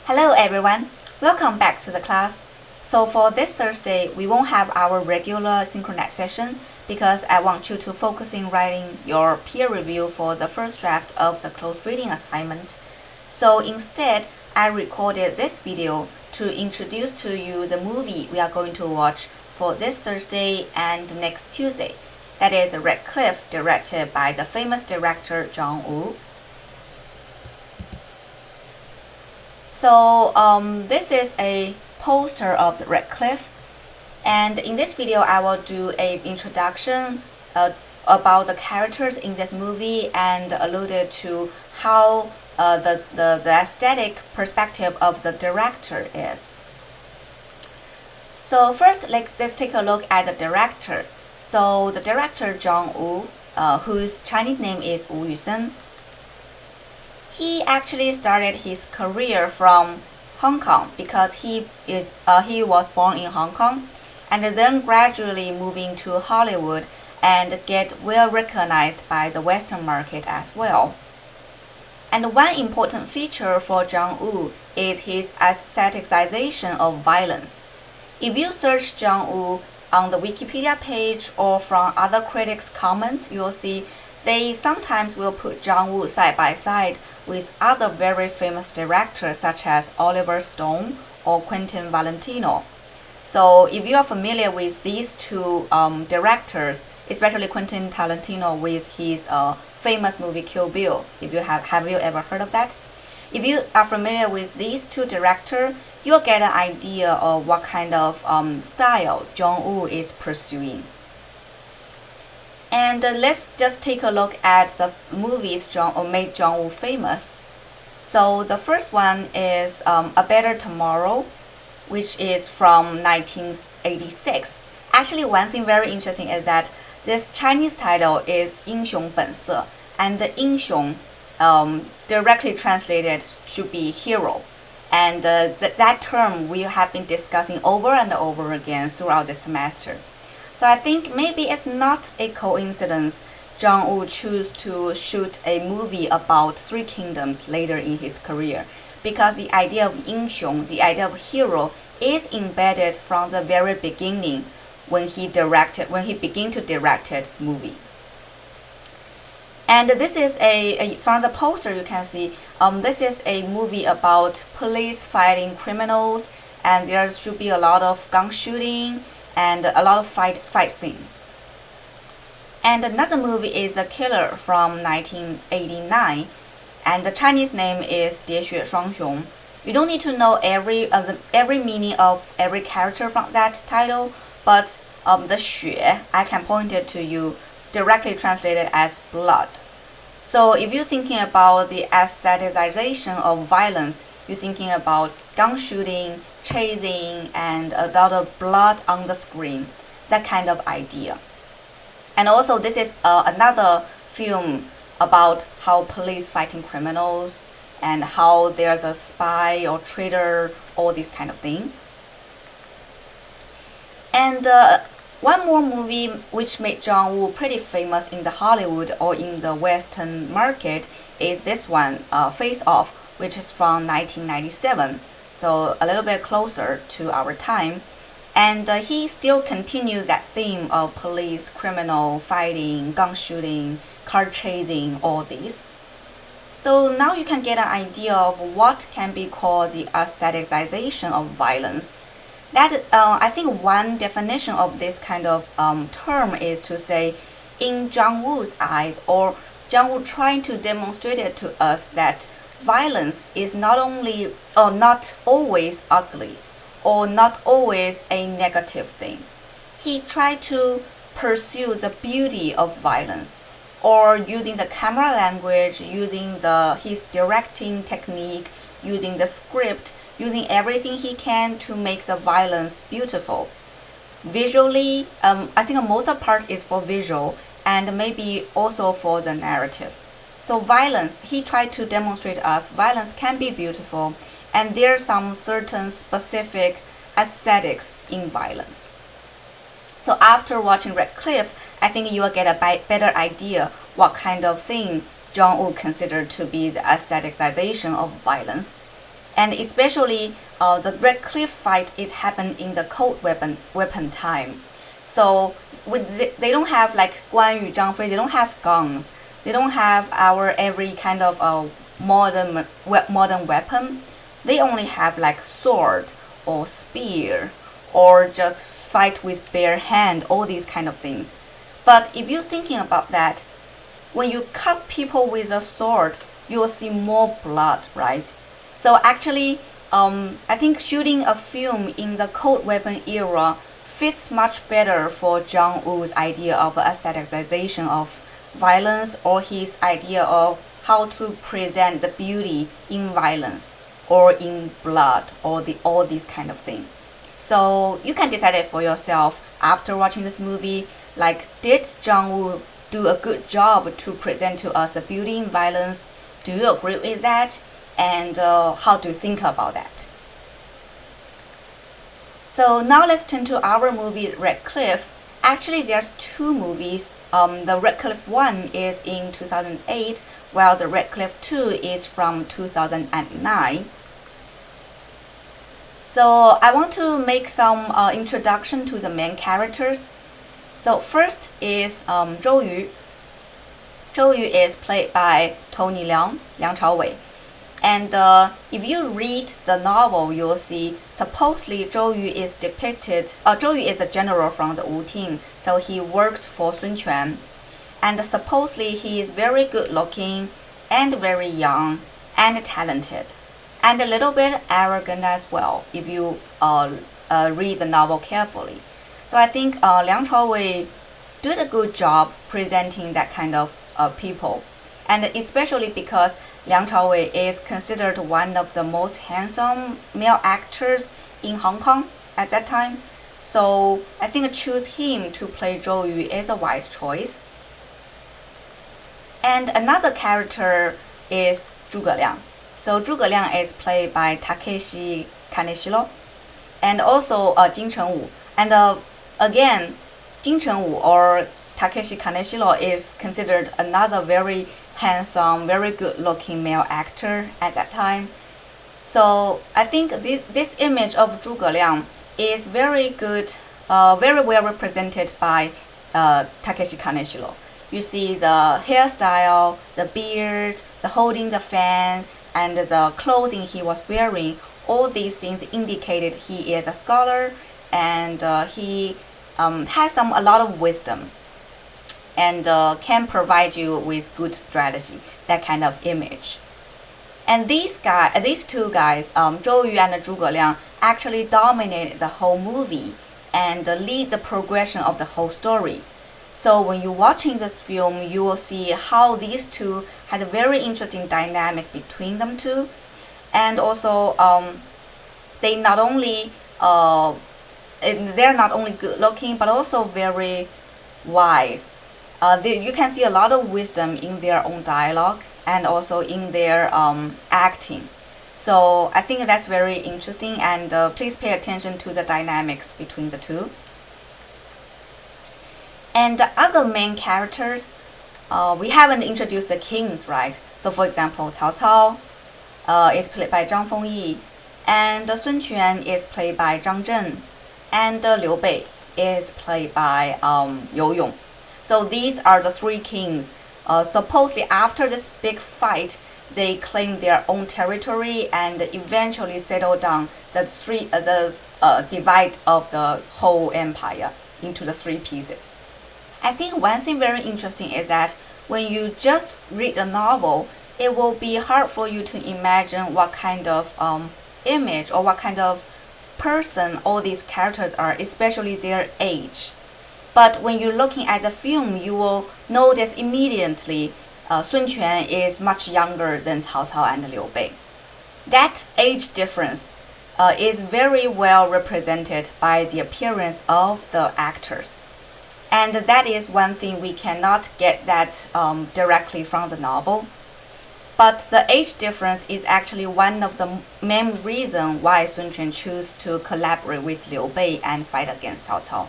Hello everyone, welcome back to the class. So for this Thursday, we won't have our regular synchronized session because I want you to focus in writing your peer review for the first draft of the close reading assignment. So instead, I recorded this video to introduce to you the movie we are going to watch for this Thursday and next Tuesday. That is Red Cliff, directed by the famous director John Woo. So this is a poster of the Red Cliff, and in this video I will do an introduction about the characters in this movie and alluded to how the aesthetic perspective of the director is. So first, let's take a look at the director. So the director John Woo, whose Chinese name is Wu Yusen, he actually started his career from Hong Kong because he was born in Hong Kong, and then gradually moving to Hollywood and get well recognized by the Western market as well. And one important feature for John Woo is his aestheticization of violence. If you search John Woo on the Wikipedia page or from other critics' comments, you'll see they sometimes will put John Woo side by side with other very famous directors such as Oliver Stone or Quentin Valentino. So if you are familiar with these two directors, especially Quentin Tarantino with his famous movie Kill Bill, if you have you ever heard of that? If you are familiar with these two directors, you'll get an idea of what kind of style John Woo is pursuing. And let's just take a look at the movies made John Woo famous. So the first one is A Better Tomorrow, which is from 1986. Actually, one thing very interesting is that this Chinese title is 英雄本色, and the 英雄 directly translated should be hero. And that term we have been discussing over and over again throughout the semester. So I think maybe it's not a coincidence John Woo chose to shoot a movie about three kingdoms later in his career, because the idea of 英雄, the idea of hero, is embedded from the very beginning when he began to direct a movie. And this is from the poster you can see, this is a movie about police fighting criminals, and there should be a lot of gun shooting and a lot of fight scene. And another movie is The Killer from 1989, and the Chinese name is 喋血双雄. You don't need to know every meaning of every character from that title, but the 血, I can point it to you, directly translated as blood. So if you're thinking about the aestheticization of violence, you're thinking about gun shooting, chasing, and a lot of blood on the screen, that kind of idea. And also this is another film about how police fighting criminals and how there's a spy or traitor, all this kind of thing. And one more movie which made John Woo pretty famous in the Hollywood or in the Western market is this one, Face Off, which is from 1997, so a little bit closer to our time. And he still continues that theme of police, criminal, fighting, gun shooting, car chasing, all these. So now you can get an idea of what can be called the aestheticization of violence. That I think one definition of this kind of term is to say, in John Woo's eyes, or John Woo trying to demonstrate it to us that violence is not always ugly, or not always a negative thing. He tried to pursue the beauty of violence, or using the camera language, using his directing technique, using the script, using everything he can to make the violence beautiful. Visually, I think most of the part is for visual and maybe also for the narrative. So violence, he tried to demonstrate us violence can be beautiful, and there's some certain specific aesthetics in violence. So after watching Red Cliff, I think you will get a better idea what kind of thing John Woo considered to be the aestheticization of violence. and especially the Red Cliff fight is happened in the cold weapon time. So they don't have like Guan Yu, Zhang Fei. They don't have guns. They don't have our every kind of modern weapon. They only have like sword or spear or just fight with bare hand. All these kind of things. But if you're thinking about that, when you cut people with a sword, you will see more blood, right? So actually, I think shooting a film in the cold weapon era fits much better for Zhang Woo's idea of aestheticization of violence, or his idea of how to present the beauty in violence or in blood or all these kind of thing. So you can decide it for yourself after watching this movie. Like, did Zhang Woo do a good job to present to us the beauty in violence? Do you agree with that? And how do you think about that? So now let's turn to our movie Red Cliff. Actually, there's two movies. The Red Cliff 1 is in 2008, while the Red Cliff 2 is from 2009. So I want to make some introduction to the main characters. So first is Zhou Yu. Zhou Yu is played by Tony Liang Chaowei. And if you read the novel, you'll see supposedly Zhou Yu is depicted. Zhou Yu is a general from the Wu team, so he worked for Sun Quan. And supposedly he is very good looking and very young and talented, and a little bit arrogant as well if you read the novel carefully. So I think Liang Chaowei did a good job presenting that kind of people, and especially because Liang Chaowei is considered one of the most handsome male actors in Hong Kong at that time. So I think choose him to play Zhou Yu is a wise choice. And another character is Zhuge Liang. So Zhuge Liang is played by Takeshi Kaneshiro, and also Jin Chengwu. And again, Jin Chengwu or Takeshi Kaneshiro is considered another very handsome, very good-looking male actor at that time. So I think this image of Zhuge Liang is very good, very well represented by Takeshi Kaneshiro. You see the hairstyle, the beard, the holding the fan, and the clothing he was wearing. All these things indicated he is a scholar, and he has a lot of wisdom, and can provide you with good strategy, that kind of image. And these two guys, Zhou Yu and Zhuge Liang, actually dominate the whole movie and lead the progression of the whole story. So when you're watching this film, you will see how these two had a very interesting dynamic between them two, and also they're not only good looking but also very wise. You can see a lot of wisdom in their own dialogue and also in their acting. So I think that's very interesting, and please pay attention to the dynamics between the two. And the other main characters, we haven't introduced the kings, right? So for example, Cao Cao is played by Zhang Fengyi, and Sun Quan is played by Zhang Zhen, and Liu Bei is played by You Yong. So these are the three kings. Supposedly after this big fight, they claim their own territory and eventually settle down the divide of the whole empire into the three pieces. I think one thing very interesting is that when you just read the novel, it will be hard for you to imagine what kind of image or what kind of person all these characters are, especially their age. But when you're looking at the film, you will notice immediately Sun Quan is much younger than Cao Cao and Liu Bei. That age difference is very well represented by the appearance of the actors. And that is one thing we cannot get that directly from the novel. But the age difference is actually one of the main reasons why Sun Quan chose to collaborate with Liu Bei and fight against Cao Cao.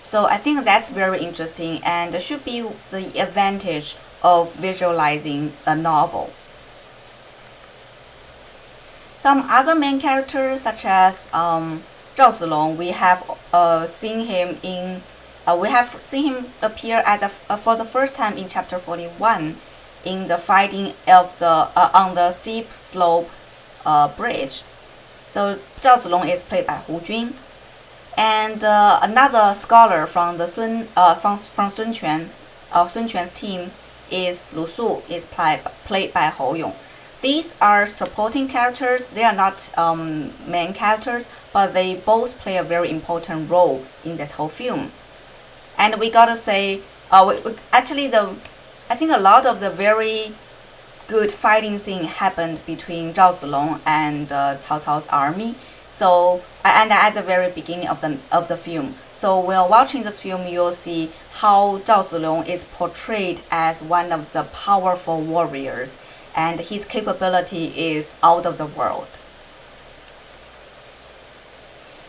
So I think that's very interesting and should be the advantage of visualizing a novel. Some other main characters, such as Zhao Zilong, we have seen him appear for the first time in chapter 41 in the fighting of on the steep slope bridge. So Zhao Zilong is played by Hu Jun, and another scholar from Sun Quan's team is Lu Su, is played by Hou Yong. These are supporting characters. They are not main characters, but they both play a very important role in this whole film. And we gotta say, I think a lot of the very good fighting scene happened between Zhao Zilong and Cao Cao's army. So, and at the very beginning of the film. So while watching this film, you'll see how Zhao Zilong is portrayed as one of the powerful warriors, and his capability is out of the world.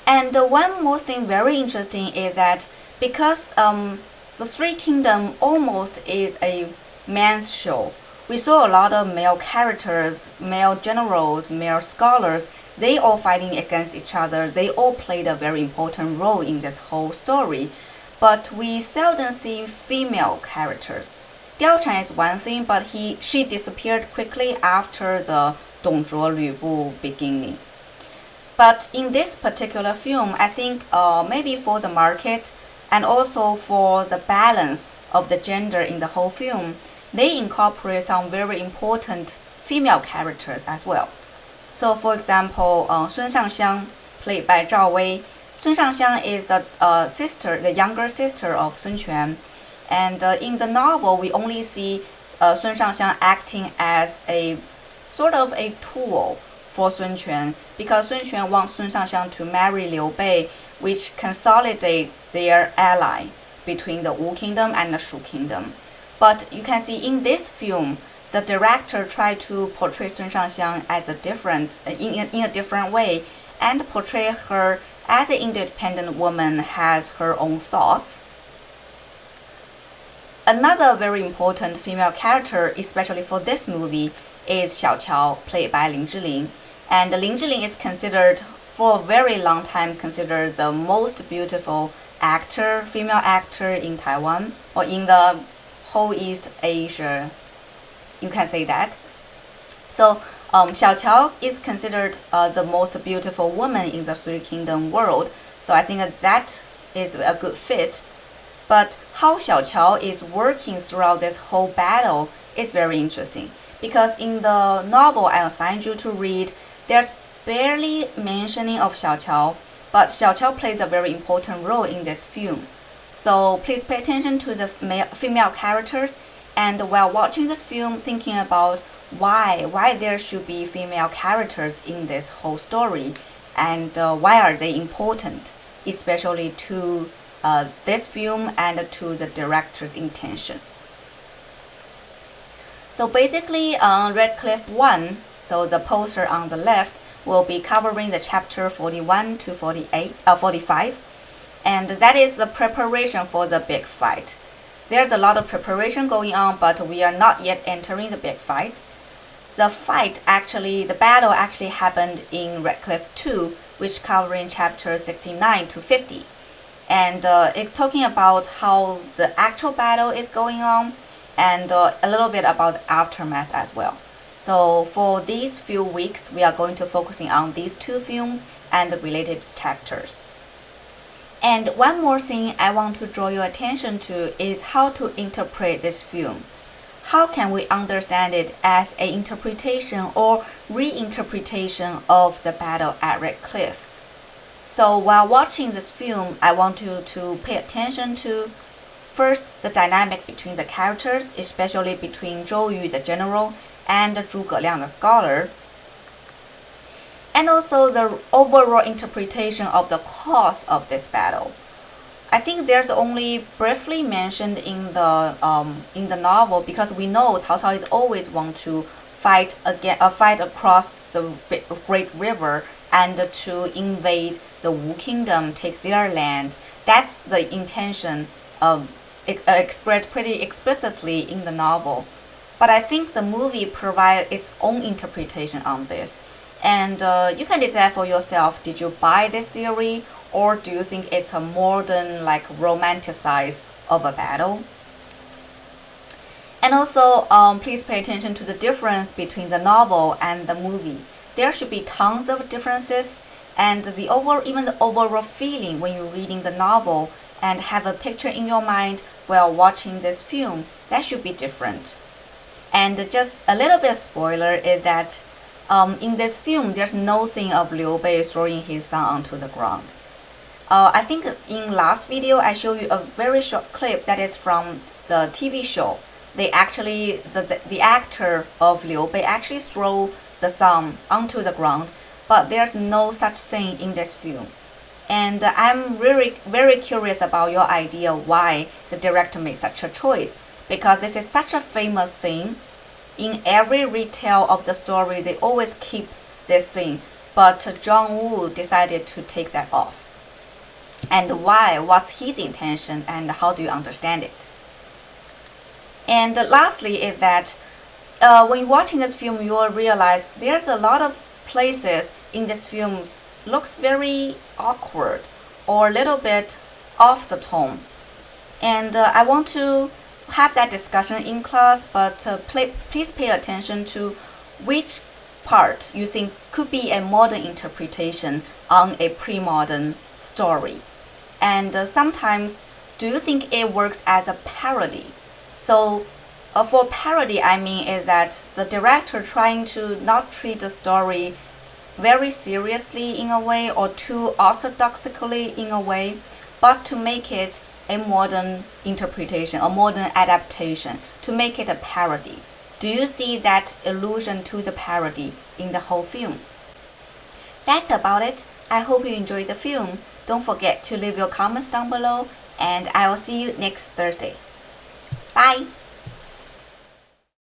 And one more thing very interesting is that because the Three Kingdoms almost is a man's show, we saw a lot of male characters, male generals, male scholars. They all fighting against each other. They all played a very important role in this whole story. But we seldom see female characters. Diao Chan is one thing, but she disappeared quickly after the Dongzhuo Lü Bu beginning. But in this particular film, I think maybe for the market and also for the balance of the gender in the whole film, they incorporate some very important female characters as well. So, for example, Sun Shangxiang, played by Zhao Wei. Sun Shangxiang is the younger sister of Sun Quan. And in the novel, we only see Sun Shangxiang acting as a sort of a tool for Sun Quan, because Sun Quan wants Sun Shangxiang to marry Liu Bei, which consolidate their ally between the Wu Kingdom and the Shu Kingdom. But you can see in this film, the director tried to portray Sun Shangxiang as in a different way, and portray her as an independent woman, has her own thoughts. Another very important female character, especially for this movie, is Xiao Qiao, played by Lin Zhiling. And Lin Zhiling is considered, for a very long time, considered the most beautiful female actor in Taiwan, or in the whole East Asia, you can say that. So Xiao Qiao is considered the most beautiful woman in the Three Kingdom world. So I think that is a good fit. But how Xiao Qiao is working throughout this whole battle is very interesting. Because in the novel I assigned you to read, there's barely mentioning of Xiao Qiao, but Xiao Qiao plays a very important role in this film. So please pay attention to the female characters, and while watching this film, thinking about why there should be female characters in this whole story, and why are they important, especially to this film and to the director's intention. So basically, Red Cliff 1, so the poster on the left, will be covering the chapter 41 to 45, and that is the preparation for the big fight. There's a lot of preparation going on, but we are not yet entering the big fight. The battle actually happened in Red Cliff 2, which covering chapter 69 to 50. And it's talking about how the actual battle is going on, and a little bit about the aftermath as well. So for these few weeks, we are going to focusing on these two films and the related chapters. And one more thing I want to draw your attention to is how to interpret this film. How can we understand it as an interpretation or reinterpretation of the battle at Red Cliff? So while watching this film, I want you to pay attention to, first, the dynamic between the characters, especially between Zhou Yu, the general, and Zhuge Liang, the scholar, and also the overall interpretation of the cause of this battle. I think there's only briefly mentioned in the novel, because we know Cao Cao is always want to fight across the Great River and to invade the Wu Kingdom, take their land. That's the intention expressed pretty explicitly in the novel. But I think the movie provides its own interpretation on this. And you can decide for yourself, did you buy this theory, or do you think it's a modern, like, romanticized of a battle? And also, please pay attention to the difference between the novel and the movie. There should be tons of differences, and even the overall feeling when you're reading the novel and have a picture in your mind while watching this film, that should be different. And just a little bit of spoiler is that in this film, there's no scene of Liu Bei throwing his son onto the ground. I think in last video I showed you a very short clip that is from the TV show. They actually, the actor of Liu Bei actually throw the son onto the ground, but there's no such thing in this film. And I'm very, very curious about your idea why the director made such a choice, because this is such a famous thing. In every retell of the story, they always keep this thing, but John Woo decided to take that off. And why? What's his intention, and how do you understand it? And lastly is that when watching this film, you will realize there's a lot of places in this film looks very awkward or a little bit off the tone. And I want to have that discussion in class, but please pay attention to which part you think could be a modern interpretation on a pre-modern story. And sometimes, do you think it works as a parody? So for parody, I mean is that the director trying to not treat the story very seriously in a way or too orthodoxically in a way, but to make it a modern interpretation, a modern adaptation, to make it a parody. Do you see that allusion to the parody in the whole film? That's about it. I hope you enjoyed the film. Don't forget to leave your comments down below, and I will see you next Thursday. Bye!